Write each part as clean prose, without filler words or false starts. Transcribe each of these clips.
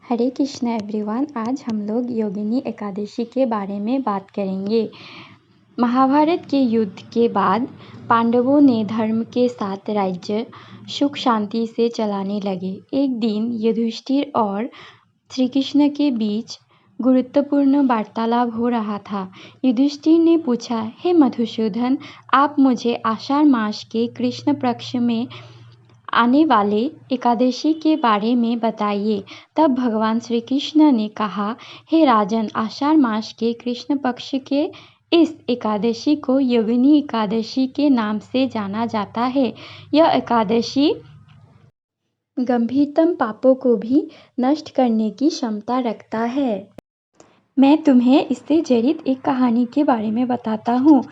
हरे Krishna everyone. आज हम लोग योगिनी एकादशी के बारे में बात करेंगे। महाभारत के युद्ध के बाद पांडवों ने धर्म के साथ राज्य सुख शांति से चलाने लगे। एक दिन युधिष्ठिर और श्री कृष्ण के बीच गुरुत्वपूर्ण वार्तालाप हो रहा था। युधिष्ठिर ने पूछा, हे मधुसूदन, आप मुझे आषाढ़ मास के कृष्ण पक्ष में आने वाले एकादशी के बारे में बताइए। तब भगवान श्री कृष्ण ने कहा, हे राजन, आषाढ़ मास के कृष्ण पक्ष के इस एकादशी को योगिनी एकादशी के नाम से जाना जाता है। यह एकादशी गंभीरतम पापों को भी नष्ट करने की क्षमता रखता है। मैं तुम्हें इससे जड़ित एक कहानी के बारे में बताता हूँ।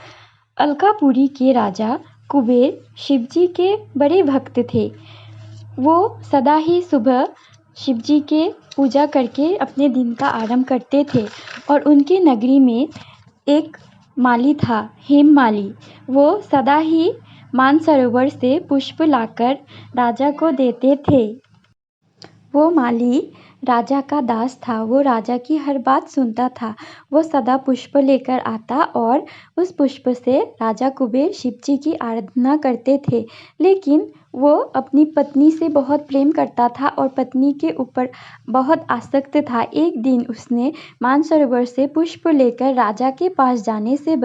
अलकापुरी के राजा कुबेर शिवजी के बड़े भक्त थे। वो सदा ही सुबह शिवजी के पूजा करके अपने दिन का आरंभ करते थे और उनकी नगरी में एक माली था, हेममाली। वो सदा ही मानसरोवर से पुष्प लाकर राजा को देते थे। वो माली राजा का दास था। वो राजा की हर बात सुनता था। वो सदा पुष्प लेकर आता और उस पुष्प से राजा कुबेर शिवजी की आराधना करते थे। लेकिन वो अपनी पत्नी से बहुत प्रेम करता था और पत्नी के ऊपर बहुत आसक्त था। एक दिन उसने मानसरोवर से पुष्प लेकर राजा के पास जाने से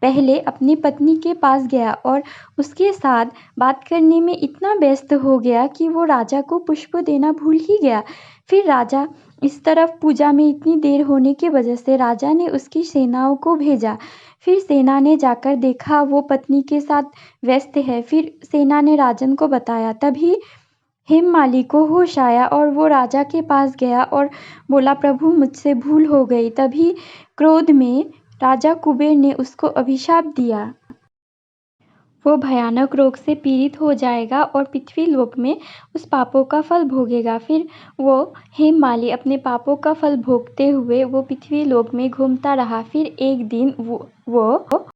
पहले अपनी पत्नी के पास गया और उसके साथ बात करने में इतना व्यस्त हो गया कि वो राजा को पुष्प देना भूल ही गया। फिर राजा इस तरफ पूजा में इतनी देर होने की वजह से राजा ने उसकी सेनाओं को भेजा। फिर सेना ने जाकर देखा वो पत्नी के साथ व्यस्त है। फिर सेना ने राजन को बताया। तभी हेममाली को होश आया और वो राजा के पास गया और बोला, प्रभु, मुझसे भूल हो गई। तभी क्रोध में राजा कुबेर ने उसको अभिशाप दिया। वो भयानक रोग से पीड़ित हो जाएगा और पृथ्वी लोक में उस पापों का फल भोगेगा। फिर वो हेममाली अपने पापों का फल भोगते हुए वो पृथ्वी लोक में घूमता रहा। फिर एक दिन वो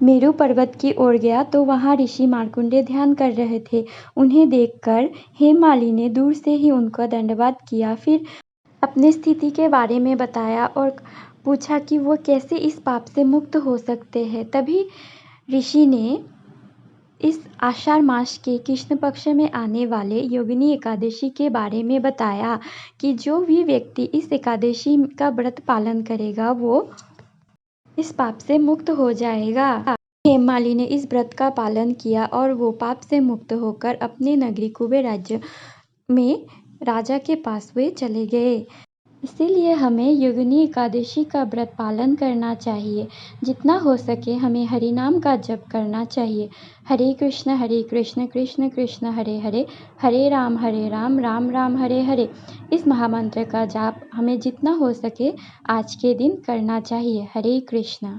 मेरु पर्वत की ओर गया तो वहाँ ऋषि मार्कंडेय ध्यान कर रहे थे। उन्हें देखकर हेममाली ने दूर से ही उनको दंडवत किया। फिर अपनी स्थिति के बारे में बताया और पूछा कि वो कैसे इस पाप से मुक्त हो सकते हैं। तभी ऋषि ने इस आषाढ़ मास के कृष्ण पक्ष में आने वाले योगिनी एकादशी के बारे में बताया कि जो भी व्यक्ति इस एकादशी का व्रत पालन करेगा वो इस पाप से मुक्त हो जाएगा। हेममाली ने इस व्रत का पालन किया और वो पाप से मुक्त होकर अपने नगरी कुबेर राज्य में राजा के पास वे चले गए। इसीलिए हमें योगिनी एकादशी का व्रत पालन करना चाहिए। जितना हो सके हमें हरि नाम का जप करना चाहिए। हरे कृष्ण कृष्ण कृष्ण हरे हरे, हरे राम राम राम हरे हरे। इस महामंत्र का जाप हमें जितना हो सके आज के दिन करना चाहिए। हरे कृष्ण।